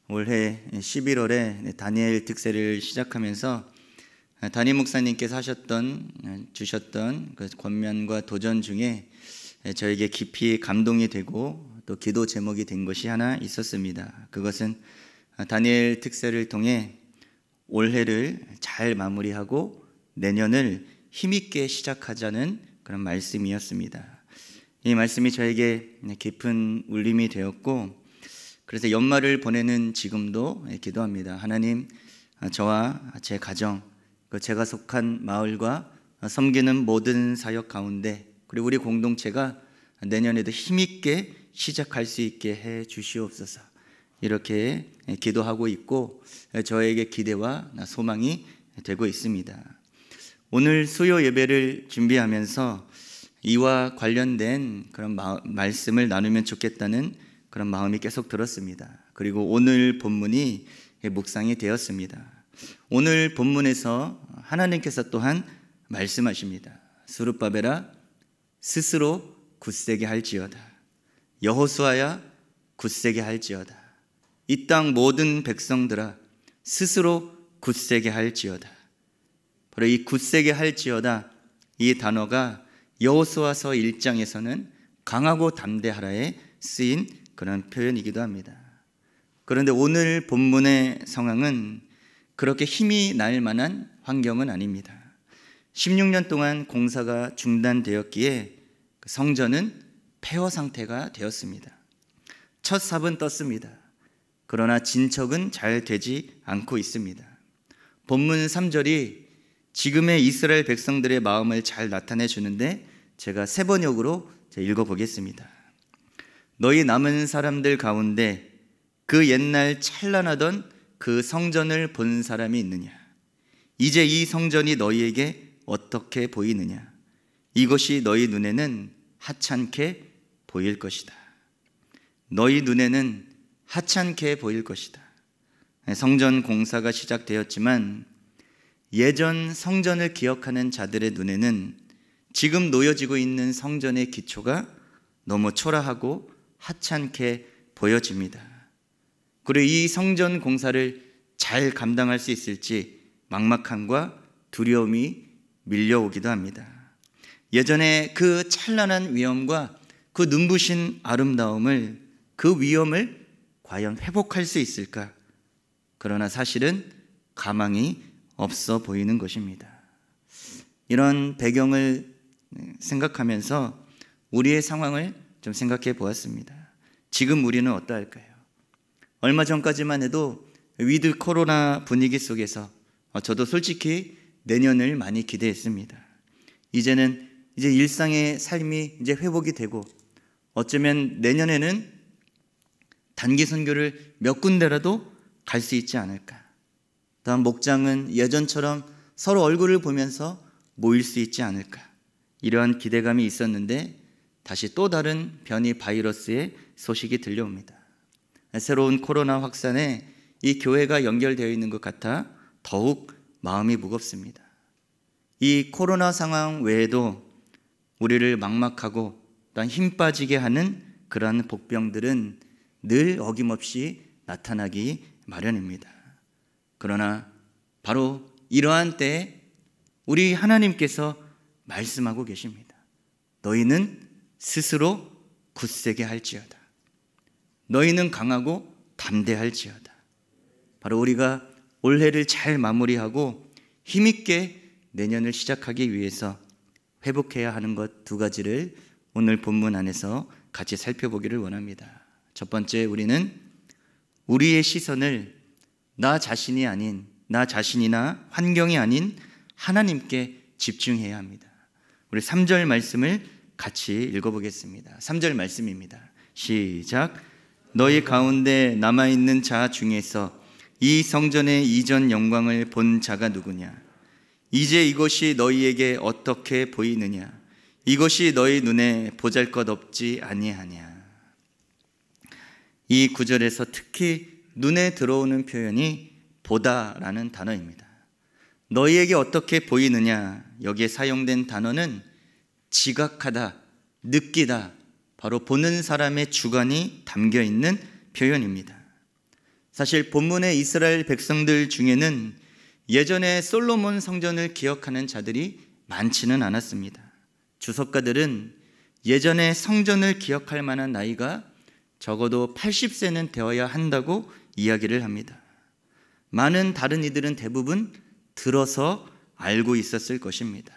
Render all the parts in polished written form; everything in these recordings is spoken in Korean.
올해 11월에 다니엘 특세를 시작하면서 담임 목사님께서 주셨던 그 권면과 도전 중에 저에게 깊이 감동이 되고 또 기도 제목이 된 것이 하나 있었습니다. 그것은 다니엘 특세를 통해 올해를 잘 마무리하고 내년을 힘있게 시작하자는 그런 말씀이었습니다. 이 말씀이 저에게 깊은 울림이 되었고, 그래서 연말을 보내는 지금도 기도합니다. 하나님, 저와 제 가정, 제가 속한 마을과 섬기는 모든 사역 가운데, 그리고 우리 공동체가 내년에도 힘있게 시작할 수 있게 해 주시옵소서. 이렇게 기도하고 있고 저에게 기대와 소망이 되고 있습니다. 오늘 수요 예배를 준비하면서 이와 관련된 그런 말씀을 나누면 좋겠다는 그런 마음이 계속 들었습니다. 그리고 오늘 본문이 묵상이 되었습니다. 오늘 본문에서 하나님께서 또한 말씀하십니다. 스룹바벨아 스스로 굳세게 할지어다. 여호수아야 굳세게 할지어다. 이 땅 모든 백성들아 스스로 굳세게 할지어다. 바로 이 굳세게 할지어다, 이 단어가 여호수아서 1장에서는 강하고 담대하라에 쓰인 그런 표현이기도 합니다. 그런데 오늘 본문의 상황은 그렇게 힘이 날 만한 환경은 아닙니다. 16년 동안 공사가 중단되었기에 성전은 폐허 상태가 되었습니다. 첫 삽은 떴습니다. 그러나 진척은 잘 되지 않고 있습니다. 본문 3절이 지금의 이스라엘 백성들의 마음을 잘 나타내 주는데, 제가 세 번역으로 읽어보겠습니다. 너희 남은 사람들 가운데 그 옛날 찬란하던 그 성전을 본 사람이 있느냐? 이제 이 성전이 너희에게 어떻게 보이느냐? 이것이 너희 눈에는 하찮게 보일 것이다. 너희 눈에는 하찮게 보일 것이다. 성전 공사가 시작되었지만 예전 성전을 기억하는 자들의 눈에는 지금 놓여지고 있는 성전의 기초가 너무 초라하고 하찮게 보여집니다. 그리고 이 성전 공사를 잘 감당할 수 있을지 막막함과 두려움이 밀려오기도 합니다. 예전에 그 찬란한 위엄과 그 눈부신 아름다움을, 그 위엄을 과연 회복할 수 있을까? 그러나 사실은 가망이 없어 보이는 것입니다. 이런 배경을 생각하면서 우리의 상황을 좀 생각해 보았습니다. 지금 우리는 어떠할까요? 얼마 전까지만 해도 위드 코로나 분위기 속에서 저도 솔직히 내년을 많이 기대했습니다. 이제는 일상의 삶이 이제 회복이 되고 어쩌면 내년에는 단기 선교를 몇 군데라도 갈 수 있지 않을까. 다음 목장은 예전처럼 서로 얼굴을 보면서 모일 수 있지 않을까. 이러한 기대감이 있었는데 다시 또 다른 변이 바이러스의 소식이 들려옵니다. 새로운 코로나 확산에 이 교회가 연결되어 있는 것 같아 더욱 마음이 무겁습니다. 이 코로나 상황 외에도 우리를 막막하고 또한 힘 빠지게 하는 그러한 복병들은 늘 어김없이 나타나기 마련입니다. 그러나 바로 이러한 때에 우리 하나님께서 말씀하고 계십니다. 너희는 스스로 굳세게 할지어다. 너희는 강하고 담대할지어다. 바로 우리가 올해를 잘 마무리하고 힘있게 내년을 시작하기 위해서 회복해야 하는 것 두 가지를 오늘 본문 안에서 같이 살펴보기를 원합니다. 첫 번째, 우리는 우리의 시선을 나 자신이 아닌, 나 자신이나 환경이 아닌 하나님께 집중해야 합니다. 우리 3절 말씀을 같이 읽어보겠습니다. 3절 말씀입니다. 시작. 너희 가운데 남아있는 자 중에서 이 성전의 이전 영광을 본 자가 누구냐? 이제 이것이 너희에게 어떻게 보이느냐? 이것이 너희 눈에 보잘것없지 아니하냐? 이 구절에서 특히 눈에 들어오는 표현이 보다라는 단어입니다. 너희에게 어떻게 보이느냐? 여기에 사용된 단어는 지각하다, 느끼다, 바로 보는 사람의 주관이 담겨 있는 표현입니다. 사실 본문의 이스라엘 백성들 중에는 예전에 솔로몬 성전을 기억하는 자들이 많지는 않았습니다. 주석가들은 예전에 성전을 기억할 만한 나이가 적어도 80세는 되어야 한다고 이야기를 합니다. 많은 다른 이들은 대부분 들어서 알고 있었을 것입니다.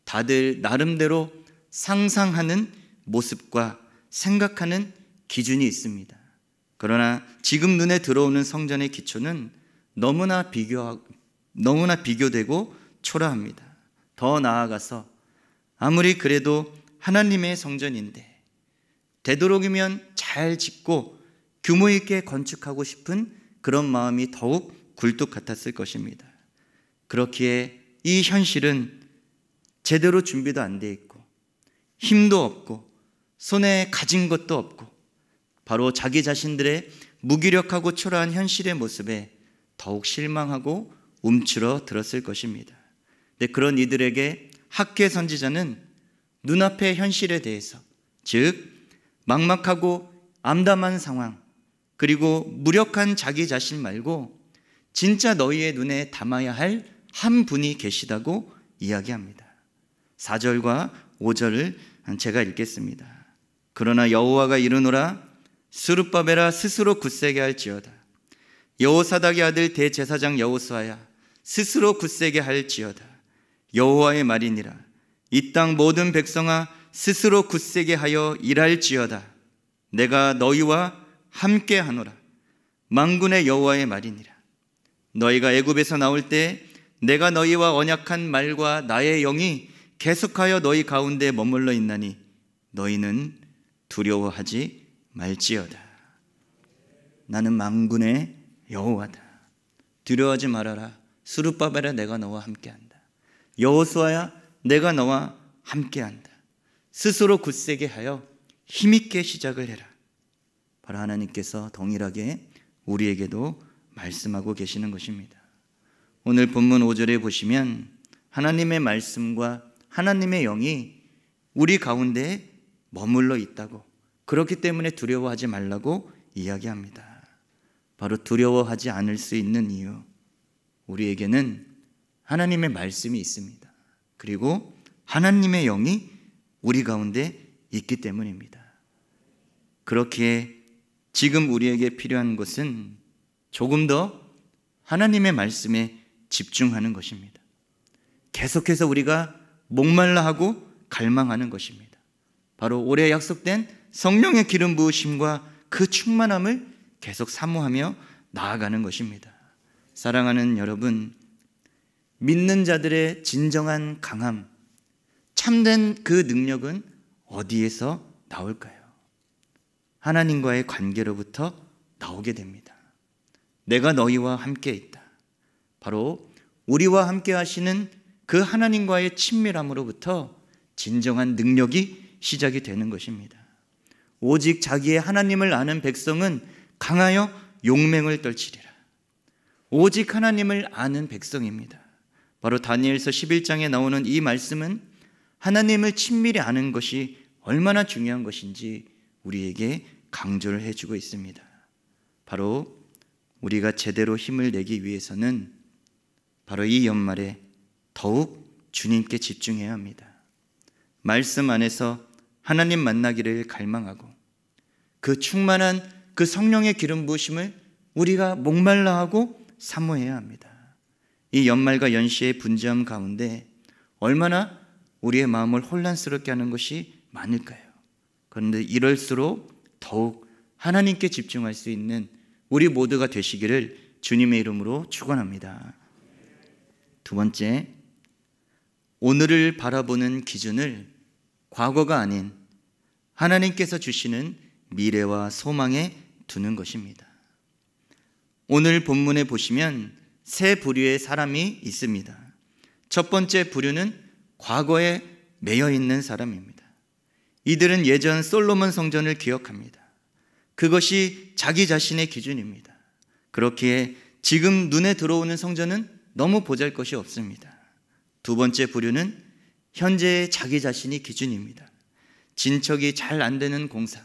다들 나름대로 상상하는 모습과 생각하는 기준이 있습니다. 그러나 지금 눈에 들어오는 성전의 기초는 너무나 비교되고 초라합니다. 더 나아가서 아무리 그래도 하나님의 성전인데 되도록이면 잘 짓고 규모 있게 건축하고 싶은 그런 마음이 더욱 굴뚝 같았을 것입니다. 그렇기에 이 현실은 제대로 준비도 안 돼 있고 힘도 없고 손에 가진 것도 없고 바로 자기 자신들의 무기력하고 초라한 현실의 모습에 더욱 실망하고 움츠러 들었을 것입니다. 근데 그런 이들에게 학계 선지자는 눈앞의 현실에 대해서, 즉 막막하고 암담한 상황, 그리고 무력한 자기 자신 말고 진짜 너희의 눈에 담아야 할 한 분이 계시다고 이야기합니다. 4절과 5절을 제가 읽겠습니다. 그러나 여호와가 이르노라 스룹바벨아 스스로 굳세게 할지어다. 여호사닥의 아들 대제사장 여호수아야 스스로 굳세게 할지어다. 여호와의 말이니라. 이 땅 모든 백성아 스스로 굳세게 하여 일할지어다. 내가 너희와 함께 하노라. 만군의 여호와의 말이니라. 너희가 애굽에서 나올 때 내가 너희와 언약한 말과 나의 영이 계속하여 너희 가운데 머물러 있나니 너희는 두려워하지 말지어다. 나는 만군의 여호와다. 두려워하지 말아라. 스룹바벨아 내가 너와 함께한다. 여호수아야 내가 너와 함께한다. 스스로 굳세게 하여 힘있게 시작을 해라. 바로 하나님께서 동일하게 우리에게도 말씀하고 계시는 것입니다. 오늘 본문 5절에 보시면 하나님의 말씀과 하나님의 영이 우리 가운데 머물러 있다고, 그렇기 때문에 두려워하지 말라고 이야기합니다. 바로 두려워하지 않을 수 있는 이유, 우리에게는 하나님의 말씀이 있습니다. 그리고 하나님의 영이 우리 가운데 있기 때문입니다. 그렇기에 지금 우리에게 필요한 것은 조금 더 하나님의 말씀에 집중하는 것입니다. 계속해서 우리가 목말라하고 갈망하는 것입니다. 바로 올해 약속된 성령의 기름 부으심과 그 충만함을 계속 사모하며 나아가는 것입니다. 사랑하는 여러분, 믿는 자들의 진정한 강함, 참된 그 능력은 어디에서 나올까요? 하나님과의 관계로부터 나오게 됩니다. 내가 너희와 함께 있다. 바로 우리와 함께 하시는 그 하나님과의 친밀함으로부터 진정한 능력이 시작이 되는 것입니다. 오직 자기의 하나님을 아는 백성은 강하여 용맹을 떨치리라. 오직 하나님을 아는 백성입니다. 바로 다니엘서 11장에 나오는 이 말씀은 하나님을 친밀히 아는 것이 얼마나 중요한 것인지 우리에게 강조를 해주고 있습니다. 바로 우리가 제대로 힘을 내기 위해서는 바로 이 연말에 더욱 주님께 집중해야 합니다. 말씀 안에서 하나님 만나기를 갈망하고 그 충만한 그 성령의 기름 부으심을 우리가 목말라하고 사모해야 합니다. 이 연말과 연시의 분주함 가운데 얼마나 우리의 마음을 혼란스럽게 하는 것이 많을까요? 그런데 이럴수록 더욱 하나님께 집중할 수 있는 우리 모두가 되시기를 주님의 이름으로 축원합니다. 두 번째, 오늘을 바라보는 기준을 과거가 아닌 하나님께서 주시는 미래와 소망에 두는 것입니다. 오늘 본문에 보시면 세 부류의 사람이 있습니다. 첫 번째 부류는 과거에 매여 있는 사람입니다. 이들은 예전 솔로몬 성전을 기억합니다. 그것이 자기 자신의 기준입니다. 그렇기에 지금 눈에 들어오는 성전은 너무 보잘것이 없습니다. 두 번째 부류는 현재의 자기 자신이 기준입니다. 진척이 잘 안 되는 공사,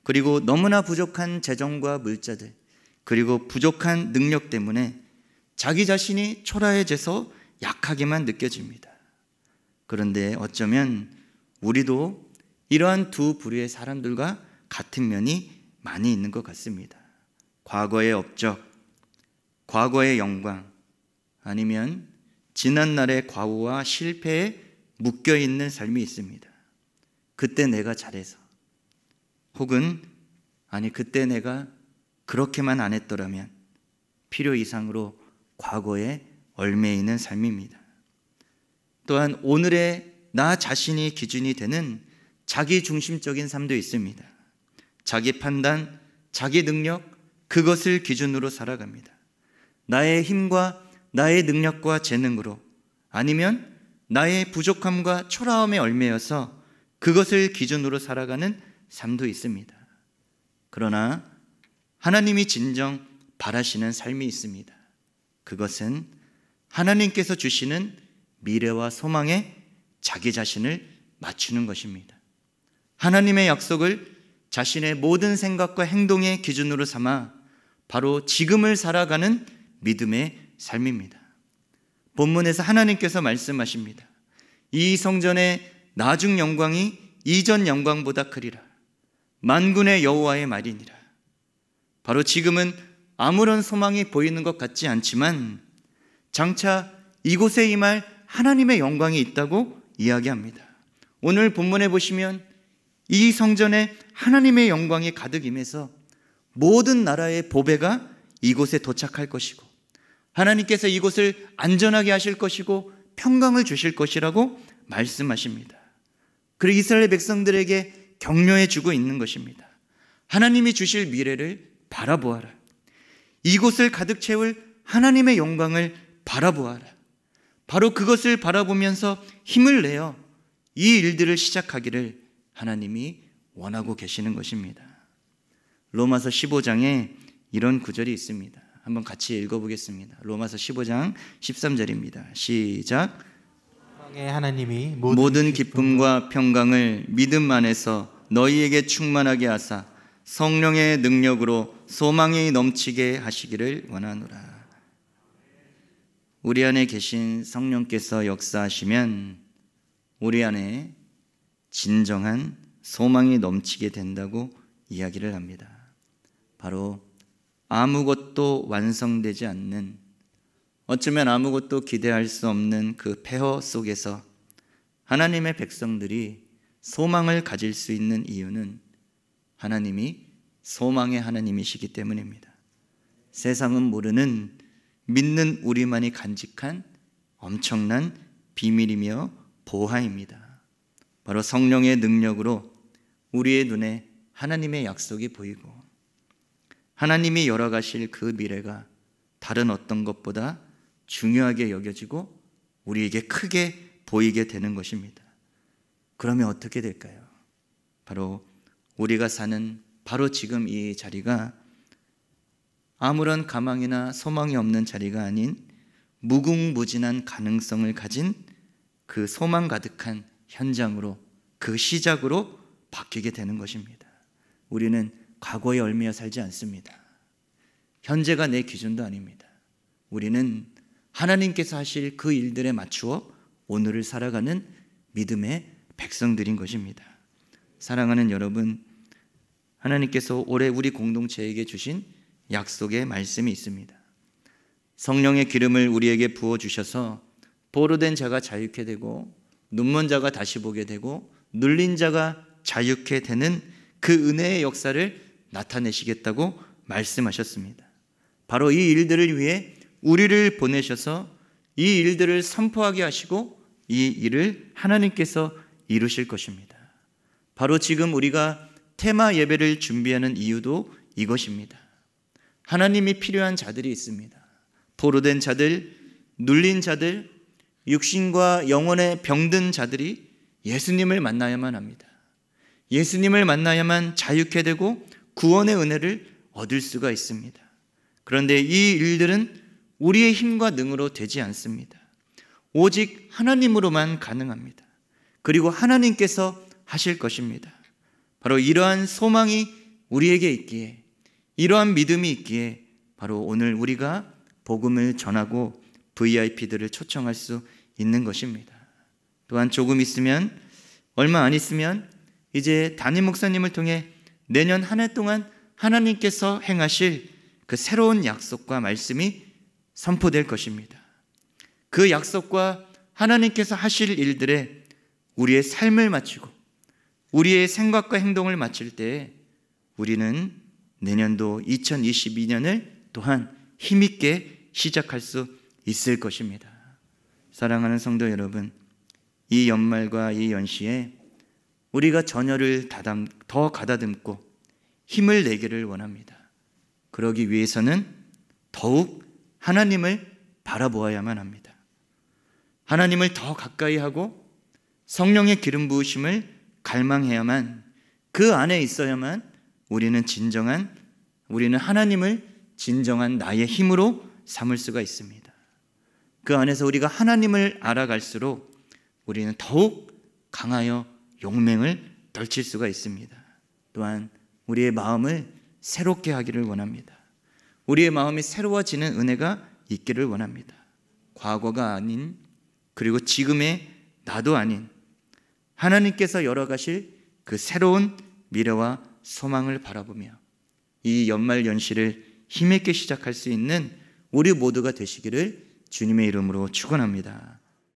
그리고 너무나 부족한 재정과 물자들, 그리고 부족한 능력 때문에 자기 자신이 초라해져서 약하게만 느껴집니다. 그런데 어쩌면 우리도 이러한 두 부류의 사람들과 같은 면이 많이 있는 것 같습니다. 과거의 업적, 과거의 영광, 아니면 지난날의 과오와 실패에 묶여있는 삶이 있습니다. 그때 내가 잘해서, 혹은 그때 내가 그렇게만 안 했더라면, 필요 이상으로 과거에 얽매이는 삶입니다. 또한 오늘의 나 자신이 기준이 되는 자기 중심적인 삶도 있습니다. 자기 판단, 자기 능력, 그것을 기준으로 살아갑니다. 나의 힘과 나의 능력과 재능으로, 아니면 나의 부족함과 초라함에 얽매여서 그것을 기준으로 살아가는 삶도 있습니다. 그러나 하나님이 진정 바라시는 삶이 있습니다. 그것은 하나님께서 주시는 미래와 소망에 자기 자신을 맞추는 것입니다. 하나님의 약속을 자신의 모든 생각과 행동의 기준으로 삼아 바로 지금을 살아가는 믿음의 삶입니다. 본문에서 하나님께서 말씀하십니다. 이 성전의 나중 영광이 이전 영광보다 크리라. 만군의 여호와의 말이니라. 바로 지금은 아무런 소망이 보이는 것 같지 않지만 장차 이곳에 임할 하나님의 영광이 있다고 이야기합니다. 오늘 본문에 보시면 이 성전에 하나님의 영광이 가득 임해서 모든 나라의 보배가 이곳에 도착할 것이고, 하나님께서 이곳을 안전하게 하실 것이고 평강을 주실 것이라고 말씀하십니다. 그리고 이스라엘 백성들에게 격려해 주고 있는 것입니다. 하나님이 주실 미래를 바라보아라. 이곳을 가득 채울 하나님의 영광을 바라보아라. 바로 그것을 바라보면서 힘을 내어 이 일들을 시작하기를 하나님이 원하고 계시는 것입니다. 로마서 15장에 이런 구절이 있습니다. 한번 같이 읽어보겠습니다. 로마서 15장 13절입니다. 시작. 하나님이 모든 기쁨과 평강을 믿음 안에서 너희에게 충만하게 하사 성령의 능력으로 소망이 넘치게 하시기를 원하노라. 우리 안에 계신 성령께서 역사하시면 우리 안에 진정한 소망이 넘치게 된다고 이야기를 합니다. 바로 아무것도 완성되지 않는, 어쩌면 아무것도 기대할 수 없는 그 폐허 속에서 하나님의 백성들이 소망을 가질 수 있는 이유는 하나님이 소망의 하나님이시기 때문입니다. 세상은 모르는, 믿는 우리만이 간직한 엄청난 비밀이며 보화입니다. 바로 성령의 능력으로 우리의 눈에 하나님의 약속이 보이고 하나님이 열어가실 그 미래가 다른 어떤 것보다 중요하게 여겨지고 우리에게 크게 보이게 되는 것입니다. 그러면 어떻게 될까요? 바로 우리가 사는 바로 지금 이 자리가 아무런 가망이나 소망이 없는 자리가 아닌 무궁무진한 가능성을 가진 그 소망 가득한 현장으로, 그 시작으로 바뀌게 되는 것입니다. 우리는 과거에 얽매여 살지 않습니다. 현재가 내 기준도 아닙니다. 우리는 하나님께서 하실 그 일들에 맞추어 오늘을 살아가는 믿음의 백성들인 것입니다. 사랑하는 여러분, 하나님께서 올해 우리 공동체에게 주신 약속의 말씀이 있습니다. 성령의 기름을 우리에게 부어주셔서 보로된 자가 자유케 되고 눈먼 자가 다시 보게 되고 눌린 자가 자유케 되는 그 은혜의 역사를 나타내시겠다고 말씀하셨습니다. 바로 이 일들을 위해 우리를 보내셔서 이 일들을 선포하게 하시고 이 일을 하나님께서 이루실 것입니다. 바로 지금 우리가 테마 예배를 준비하는 이유도 이것입니다. 하나님이 필요한 자들이 있습니다. 포로된 자들, 눌린 자들, 육신과 영혼에 병든 자들이 예수님을 만나야만 합니다. 예수님을 만나야만 자유케 되고 구원의 은혜를 얻을 수가 있습니다. 그런데 이 일들은 우리의 힘과 능으로 되지 않습니다. 오직 하나님으로만 가능합니다. 그리고 하나님께서 하실 것입니다. 바로 이러한 소망이 우리에게 있기에, 이러한 믿음이 있기에 바로 오늘 우리가 복음을 전하고 VIP들을 초청할 수 있는 것입니다. 또한 조금 있으면, 얼마 안 있으면 이제 담임 목사님을 통해 내년 한 해 동안 하나님께서 행하실 그 새로운 약속과 말씀이 선포될 것입니다. 그 약속과 하나님께서 하실 일들에 우리의 삶을 마치고 우리의 생각과 행동을 마칠 때 우리는 내년도 2022년을 또한 힘있게 시작할 수 있을 것입니다. 사랑하는 성도 여러분, 이 연말과 이 연시에 우리가 전열을 더 가다듬고 힘을 내기를 원합니다. 그러기 위해서는 더욱 하나님을 바라보아야만 합니다. 하나님을 더 가까이 하고 성령의 기름 부으심을 갈망해야만, 그 안에 있어야만 우리는 하나님을 진정한 나의 힘으로 삼을 수가 있습니다. 그 안에서 우리가 하나님을 알아갈수록 우리는 더욱 강하여 용맹을 떨칠 수가 있습니다. 또한 우리의 마음을 새롭게 하기를 원합니다. 우리의 마음이 새로워지는 은혜가 있기를 원합니다. 과거가 아닌, 그리고 지금의 나도 아닌 하나님께서 열어가실 그 새로운 미래와 소망을 바라보며 이 연말 연시를 힘있게 시작할 수 있는 우리 모두가 되시기를 주님의 이름으로 축원합니다.